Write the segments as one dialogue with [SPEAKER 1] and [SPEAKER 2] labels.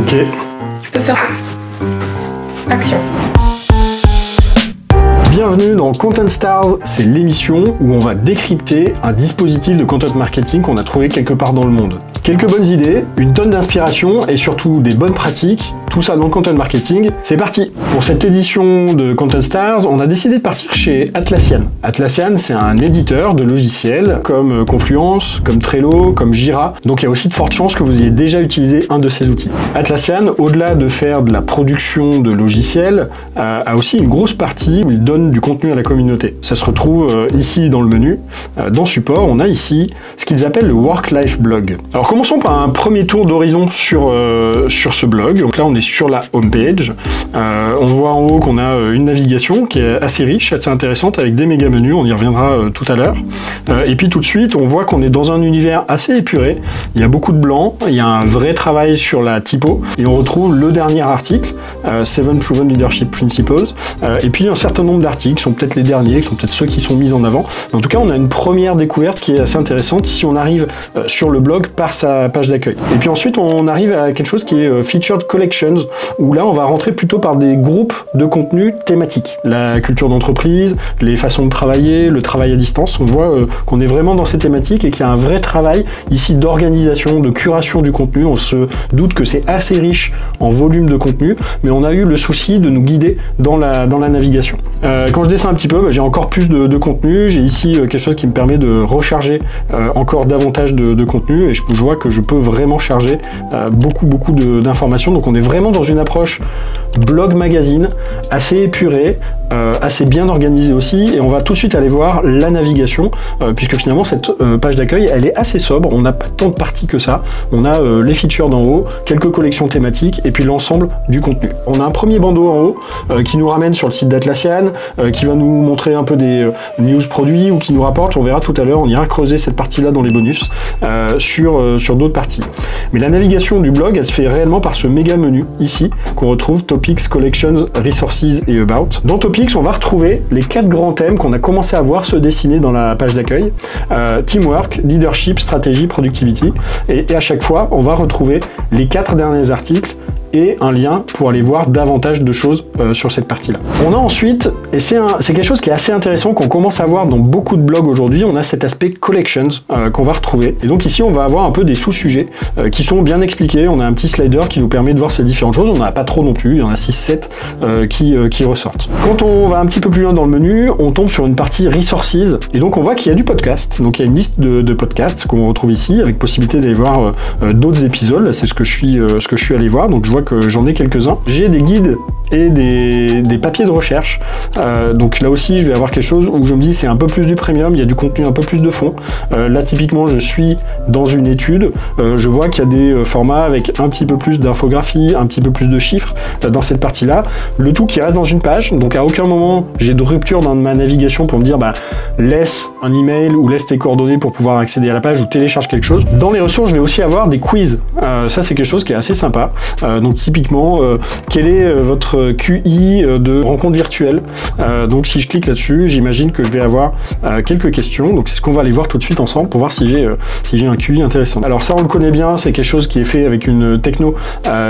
[SPEAKER 1] Ok.
[SPEAKER 2] Tu peux faire action.
[SPEAKER 1] Bienvenue dans Content Stars, c'est l'émission où on va décrypter un dispositif de content marketing qu'on a trouvé quelque part dans le monde. Quelques bonnes idées, une tonne d'inspiration et surtout des bonnes pratiques, tout ça dans le content marketing. C'est parti! Pour cette édition de Content Stars, on a décidé de partir chez Atlassian. Atlassian, c'est un éditeur de logiciels comme Confluence, comme Trello, comme Jira. Donc il y a aussi de fortes chances que vous ayez déjà utilisé un de ces outils. Atlassian, au-delà de faire de la production de logiciels, a aussi une grosse partie où il donne du contenu à la communauté. Ça se retrouve ici dans le menu. Dans Support, on a ici ce qu'ils appellent le Work-Life Blog. Alors commençons par un premier tour d'horizon sur ce blog. Donc là, on est sur la homepage. On voit en haut qu'on a une navigation qui est assez riche, assez intéressante, avec des méga menus. On y reviendra tout à l'heure. Et puis tout de suite, on voit qu'on est dans un univers assez épuré. Il y a beaucoup de blanc, il y a un vrai travail sur la typo, et on retrouve le dernier article, 7 Proven Leadership Principles, et puis un certain nombre d'articles, qui sont peut-être les derniers, qui sont peut-être ceux qui sont mis en avant. En tout cas, on a une première découverte qui est assez intéressante si on arrive sur le blog par sa page d'accueil. Et puis ensuite, on arrive à quelque chose qui est Featured Collections, où là, on va rentrer plutôt par des groupes de contenus thématiques. La culture d'entreprise, les façons de travailler, le travail à distance. On voit qu'on est vraiment dans ces thématiques et qu'il y a un vrai travail ici d'organisation, de curation du contenu. On se doute que c'est assez riche en volume de contenu, mais on a eu le souci de nous guider dans la navigation. Quand je descends un petit peu, j'ai encore plus de contenu. J'ai ici quelque chose qui me permet de recharger encore davantage de contenu, et je vois que je peux vraiment charger beaucoup d'informations. Donc on est vraiment dans une approche blog magazine, assez épurée, assez bien organisée aussi, et on va tout de suite aller voir la navigation, puisque finalement cette page d'accueil, elle est assez sobre. On n'a pas tant de parties que ça. On a les features d'en haut, quelques collections thématiques, et puis l'ensemble du contenu. On a un premier bandeau en haut qui nous ramène sur le site d'Atlassian, qui va nous montrer un peu des news produits, ou qui nous rapporte, on verra tout à l'heure, on ira creuser cette partie-là dans les bonus, sur d'autres parties. Mais la navigation du blog, elle se fait réellement par ce méga menu ici, qu'on retrouve Topics, Collections, Resources et About. Dans Topics, on va retrouver les 4 grands thèmes qu'on a commencé à voir se dessiner dans la page d'accueil. Teamwork, Leadership, Stratégie, Productivity. Et à chaque fois, on va retrouver les 4 derniers articles et un lien pour aller voir davantage de choses sur cette partie-là. On a ensuite, et c'est quelque chose qui est assez intéressant, qu'on commence à voir dans beaucoup de blogs aujourd'hui, on a cet aspect collections qu'on va retrouver. Et donc ici, on va avoir un peu des sous-sujets qui sont bien expliqués. On a un petit slider qui nous permet de voir ces différentes choses. On n'en a pas trop non plus, il y en a 6-7 qui ressortent. Quand on va un petit peu plus loin dans le menu, on tombe sur une partie Resources, et donc on voit qu'il y a du podcast. Donc il y a une liste de podcasts qu'on retrouve ici, avec possibilité d'aller voir d'autres épisodes. C'est ce que je suis allé voir, donc je vois que j'en ai quelques-uns. J'ai des guides et des papiers de recherche. Donc là aussi, je vais avoir quelque chose où je me dis c'est un peu plus du premium, il y a du contenu un peu plus de fond. Là, typiquement, je suis dans une étude. Je vois qu'il y a des formats avec un petit peu plus d'infographie, un petit peu plus de chiffres dans cette partie-là. Le tout qui reste dans une page. Donc à aucun moment, j'ai de rupture dans ma navigation pour me dire laisse un email ou laisse tes coordonnées pour pouvoir accéder à la page ou télécharge quelque chose. Dans les ressources, je vais aussi avoir des quiz. Ça, c'est quelque chose qui est assez sympa. Donc typiquement, quel est votre QI de rencontre virtuelle? Donc si je clique là-dessus, j'imagine que je vais avoir quelques questions. Donc c'est ce qu'on va aller voir tout de suite ensemble pour voir si j'ai un QI intéressant. Alors ça, on le connaît bien, c'est quelque chose qui est fait avec une techno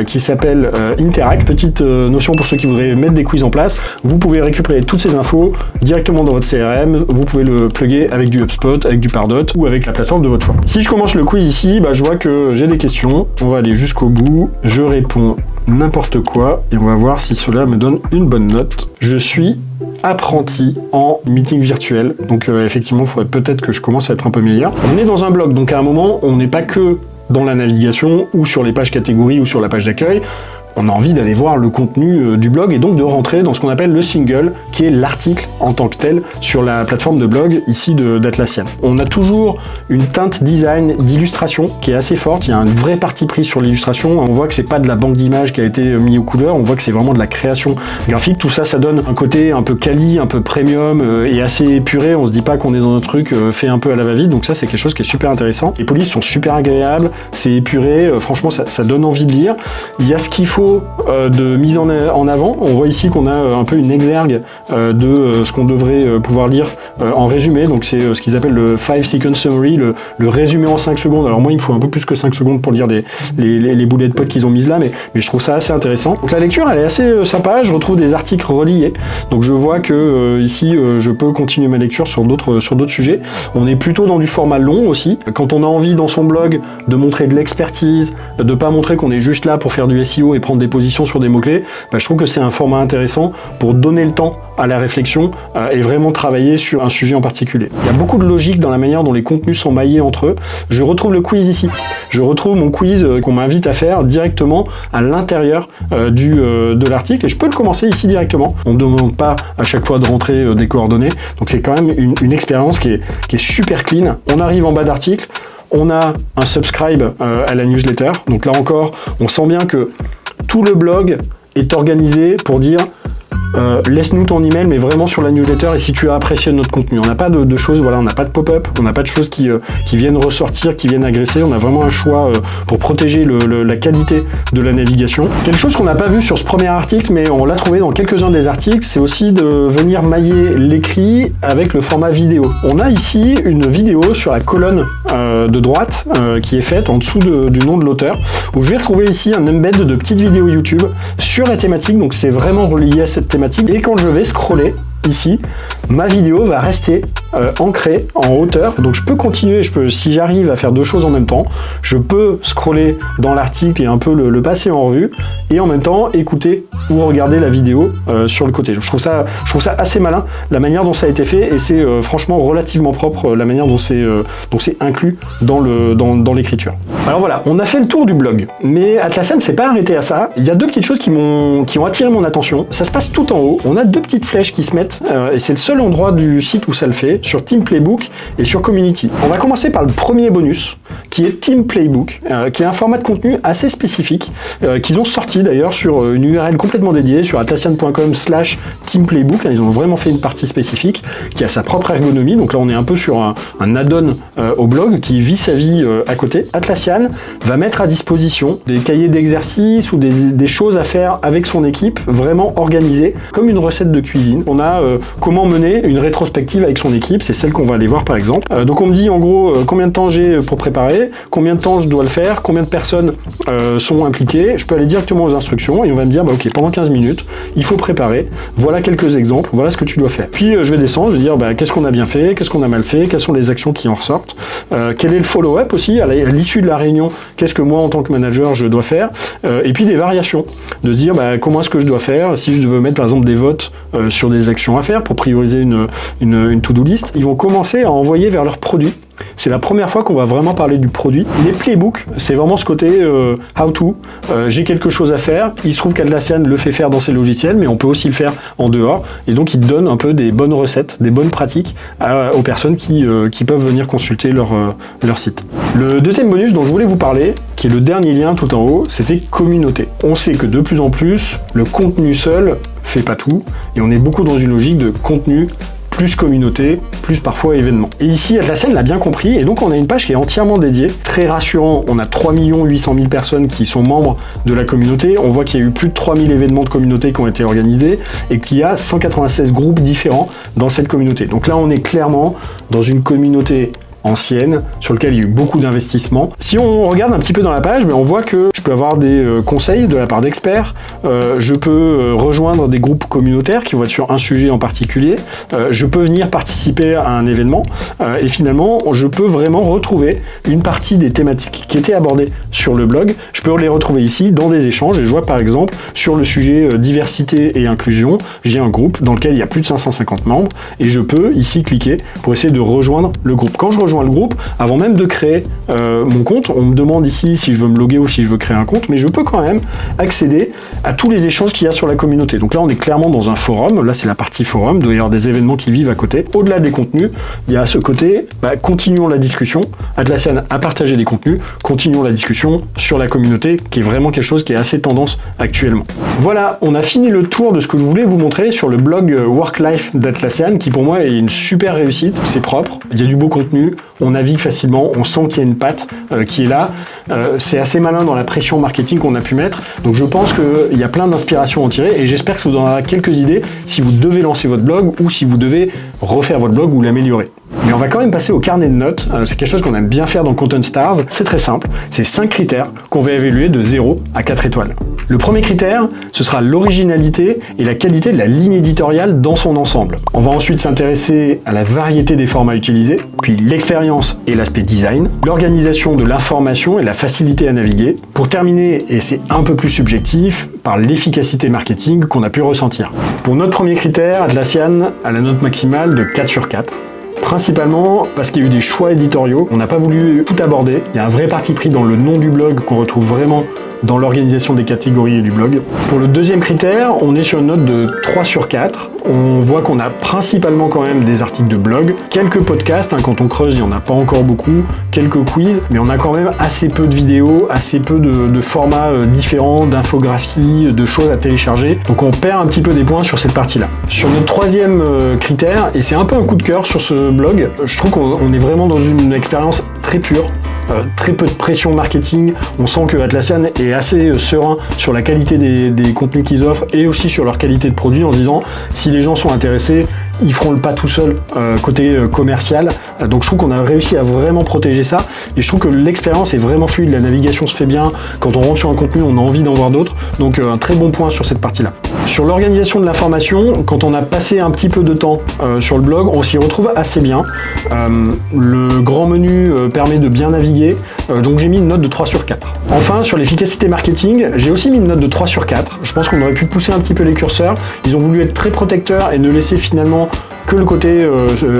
[SPEAKER 1] qui s'appelle Interact. Petite notion pour ceux qui voudraient mettre des quiz en place. Vous pouvez récupérer toutes ces infos directement dans votre CRM. Vous pouvez le plugger avec du HubSpot, avec du Pardot ou avec la plateforme de votre choix. Si je commence le quiz ici, je vois que j'ai des questions. On va aller jusqu'au bout. Je réponds n'importe quoi et on va voir si cela me donne une bonne note. Je suis apprenti en meeting virtuel, donc effectivement il faudrait peut-être que je commence à être un peu meilleur. On est dans un blog, donc à un moment on n'est pas que dans la navigation ou sur les pages catégories ou sur la page d'accueil. On a envie d'aller voir le contenu du blog et donc de rentrer dans ce qu'on appelle le single, qui est l'article en tant que tel sur la plateforme de blog ici d'Atlassian. On a toujours une teinte design d'illustration qui est assez forte. Il y a un vrai parti pris sur l'illustration. On voit que c'est pas de la banque d'images qui a été mis aux couleurs. On voit que c'est vraiment de la création graphique. Tout ça, ça donne un côté un peu quali, un peu premium et assez épuré. On se dit pas qu'on est dans un truc fait un peu à la va-vite. Donc ça, c'est quelque chose qui est super intéressant. Les polices sont super agréables. C'est épuré. Franchement, ça donne envie de lire. Il y a ce qu'il faut photos de mise en avant. On voit ici qu'on a un peu une exergue de ce qu'on devrait pouvoir lire en résumé. Donc c'est ce qu'ils appellent le 5 second summary, le résumé en 5 secondes. Alors moi il me faut un peu plus que 5 secondes pour lire les bullet points qu'ils ont mises là, mais je trouve ça assez intéressant. Donc la lecture elle est assez sympa, je retrouve des articles reliés. Donc je vois que ici je peux continuer ma lecture sur d'autres sujets. On est plutôt dans du format long aussi. Quand on a envie dans son blog de montrer de l'expertise, de pas montrer qu'on est juste là pour faire du SEO et prendre des positions sur des mots-clés, je trouve que c'est un format intéressant pour donner le temps à la réflexion et vraiment travailler sur un sujet en particulier. Il y a beaucoup de logique dans la manière dont les contenus sont maillés entre eux. Je retrouve le quiz ici. Je retrouve mon quiz qu'on m'invite à faire directement à l'intérieur de l'article et je peux le commencer ici directement. On ne demande pas à chaque fois de rentrer des coordonnées. Donc c'est quand même une expérience qui est super clean. On arrive en bas d'article. On a un subscribe à la newsletter. Donc là encore, on sent bien que tout le blog est organisé pour dire laisse-nous ton email, mais vraiment sur la newsletter et si tu as apprécié notre contenu. On n'a pas de choses, voilà, on n'a pas de pop-up, on n'a pas de choses qui viennent ressortir, qui viennent agresser. On a vraiment un choix pour protéger la qualité de la navigation. Quelque chose qu'on n'a pas vu sur ce premier article, mais on l'a trouvé dans quelques-uns des articles, c'est aussi de venir mailler l'écrit avec le format vidéo. On a ici une vidéo sur la colonne de droite qui est faite en dessous du nom de l'auteur, où je vais retrouver ici un embed de petites vidéos YouTube sur la thématique, donc c'est vraiment relié à cette thématique. Et quand je vais scroller ici, ma vidéo va rester ancrée en hauteur. Donc je peux continuer, si j'arrive à faire deux choses en même temps, je peux scroller dans l'article et un peu le passer en revue et en même temps écouter ou regarder la vidéo sur le côté. Je trouve ça assez malin la manière dont ça a été fait et c'est franchement relativement propre la manière dont c'est inclus dans l'écriture. Alors voilà, on a fait le tour du blog, mais Atlassian ne s'est pas arrêté à ça. Il y a deux petites choses qui ont attiré mon attention. Ça se passe tout en haut. On a deux petites flèches qui se mettent et c'est le seul endroit du site où ça le fait, sur Team Playbook et sur Community. On va commencer par le premier bonus, qui est Team Playbook, qui est un format de contenu assez spécifique, qu'ils ont sorti d'ailleurs sur une URL complètement dédiée, sur atlassian.com/teamplaybook. Ils ont vraiment fait une partie spécifique, qui a sa propre ergonomie, donc là on est un peu sur un add-on au blog, qui vit sa vie à côté. Atlassian va mettre à disposition des cahiers d'exercices ou des choses à faire avec son équipe, vraiment organisées, comme une recette de cuisine. On a comment mener une rétrospective avec son équipe, c'est celle qu'on va aller voir par exemple. Donc on me dit en gros combien de temps j'ai pour préparer, combien de temps je dois le faire, combien de personnes sont impliquées, je peux aller directement aux instructions et on va me dire ok, pendant 15 minutes, il faut préparer, voilà quelques exemples, voilà ce que tu dois faire. Puis je vais descendre, je vais dire qu'est-ce qu'on a bien fait, qu'est-ce qu'on a mal fait, quelles sont les actions qui en ressortent, quel est le follow-up aussi, à l'issue de la réunion, qu'est-ce que moi en tant que manager je dois faire, et puis des variations, de se dire comment est-ce que je dois faire, si je veux mettre par exemple des votes sur des actions à faire pour prioriser une to-do list. Ils vont commencer à envoyer vers leurs produits. C'est la première fois qu'on va vraiment parler du produit. Les playbooks, c'est vraiment ce côté how to. J'ai quelque chose à faire. Il se trouve qu'Atlassian le fait faire dans ses logiciels, mais on peut aussi le faire en dehors. Et donc, il donne un peu des bonnes recettes, des bonnes pratiques aux personnes qui peuvent venir consulter leur site. Le deuxième bonus dont je voulais vous parler, qui est le dernier lien tout en haut, c'était communauté. On sait que de plus en plus, le contenu seul fait pas tout, et on est beaucoup dans une logique de contenu plus communauté, plus parfois événement. Et ici, Atlassian l'a bien compris, et donc on a une page qui est entièrement dédiée. Très rassurant, on a 3 800 000 personnes qui sont membres de la communauté. On voit qu'il y a eu plus de 3000 événements de communauté qui ont été organisés, et qu'il y a 196 groupes différents dans cette communauté. Donc là, on est clairement dans une communauté ancienne, sur lequel il y a eu beaucoup d'investissements. Si on regarde un petit peu dans la page, on voit que je peux avoir des conseils de la part d'experts, je peux rejoindre des groupes communautaires qui vont être sur un sujet en particulier, je peux venir participer à un événement, et finalement, je peux vraiment retrouver une partie des thématiques qui étaient abordées sur le blog, je peux les retrouver ici dans des échanges, et je vois par exemple, sur le sujet diversité et inclusion, j'ai un groupe dans lequel il y a plus de 550 membres, et je peux ici cliquer pour essayer de rejoindre le groupe. Quand je rejoins le groupe, avant même de créer mon compte, on me demande ici si je veux me loguer ou si je veux créer un compte, mais je peux quand même accéder à tous les échanges qu'il y a sur la communauté. Donc là, on est clairement dans un forum, là c'est la partie forum, il doit y avoir des événements qui vivent à côté. Au-delà des contenus, il y a ce côté, continuons la discussion, Atlassian a partagé des contenus, continuons la discussion sur la communauté, qui est vraiment quelque chose qui est assez tendance actuellement. Voilà, on a fini le tour de ce que je voulais vous montrer sur le blog Work Life d'Atlassian, qui pour moi est une super réussite, c'est propre, il y a du beau contenu, on navigue facilement, on sent qu'il y a une patte qui est là. C'est assez malin dans la pression marketing qu'on a pu mettre. Donc je pense qu'il y a plein d'inspirations à en tirer et j'espère que ça vous donnera quelques idées si vous devez lancer votre blog ou si vous devez refaire votre blog ou l'améliorer. Mais on va quand même passer au carnet de notes. C'est quelque chose qu'on aime bien faire dans Content Stars. C'est très simple. C'est 5 critères qu'on va évaluer de 0 à 4 étoiles. Le premier critère, ce sera l'originalité et la qualité de la ligne éditoriale dans son ensemble. On va ensuite s'intéresser à la variété des formats utilisés, puis l'expérience et l'aspect design, l'organisation de l'information et la facilité à naviguer. Pour terminer, et c'est un peu plus subjectif, par l'efficacité marketing qu'on a pu ressentir. Pour notre premier critère, Atlassian a la note maximale de 4 sur 4. Principalement parce qu'il y a eu des choix éditoriaux, on n'a pas voulu tout aborder, il y a un vrai parti pris dans le nom du blog qu'on retrouve vraiment dans l'organisation des catégories du blog. Pour le deuxième critère, on est sur une note de 3 sur 4. On voit qu'on a principalement quand même des articles de blog, quelques podcasts, quand on creuse il n'y en a pas encore beaucoup, quelques quiz, mais on a quand même assez peu de vidéos, assez peu de formats différents, d'infographies, de choses à télécharger. Donc on perd un petit peu des points sur cette partie-là. Sur notre troisième critère, et c'est un peu un coup de cœur sur ce blog, je trouve qu'on est vraiment dans une expérience très pure. Très peu de pression marketing, on sent que Atlassian est assez serein sur la qualité des contenus qu'ils offrent et aussi sur leur qualité de produit en se disant si les gens sont intéressés, ils feront le pas tout seuls côté commercial. Donc je trouve qu'on a réussi à vraiment protéger ça et je trouve que l'expérience est vraiment fluide, la navigation se fait bien, quand on rentre sur un contenu on a envie d'en voir d'autres, donc un très bon point sur cette partie-là. Sur l'organisation de l'information, quand on a passé un petit peu de temps sur le blog, on s'y retrouve assez bien. Le grand menu permet de bien naviguer, donc j'ai mis une note de 3 sur 4. Enfin, sur l'efficacité marketing, j'ai aussi mis une note de 3 sur 4. Je pense qu'on aurait pu pousser un petit peu les curseurs. Ils ont voulu être très protecteurs et ne laisser finalement que le côté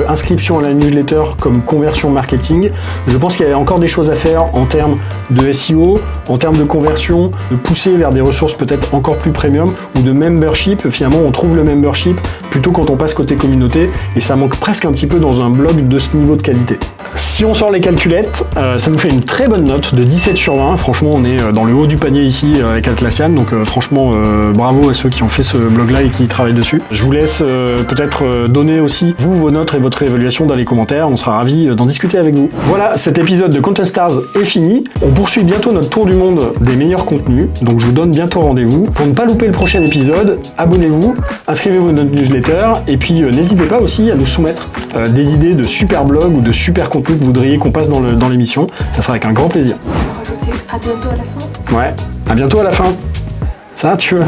[SPEAKER 1] inscription à la newsletter comme conversion marketing. Je pense qu'il y a encore des choses à faire en termes de SEO, en termes de conversion, de pousser vers des ressources peut-être encore plus premium ou de membership. Finalement, on trouve le membership plutôt quand on passe côté communauté et ça manque presque un petit peu dans un blog de ce niveau de qualité. Si on sort les calculettes, ça nous fait une très bonne note de 17 sur 20. Franchement, on est dans le haut du panier ici avec Atlassian. Donc franchement, bravo à ceux qui ont fait ce blog-là et qui y travaillent dessus. Je vous laisse peut-être donner aussi, vous, vos notes et votre évaluation dans les commentaires. On sera ravis d'en discuter avec vous. Voilà, cet épisode de Content Stars est fini. On poursuit bientôt notre tour du monde des meilleurs contenus. Donc je vous donne bientôt rendez-vous. Pour ne pas louper le prochain épisode, abonnez-vous, inscrivez-vous à notre newsletter et puis n'hésitez pas aussi à nous soumettre des idées de super blogs ou de super contenus que vous voudriez qu'on passe dans l'émission. Ça sera avec un grand plaisir.
[SPEAKER 2] Rajouter à bientôt à la fin.
[SPEAKER 1] Ouais, à bientôt à la fin. Ça, tu veux?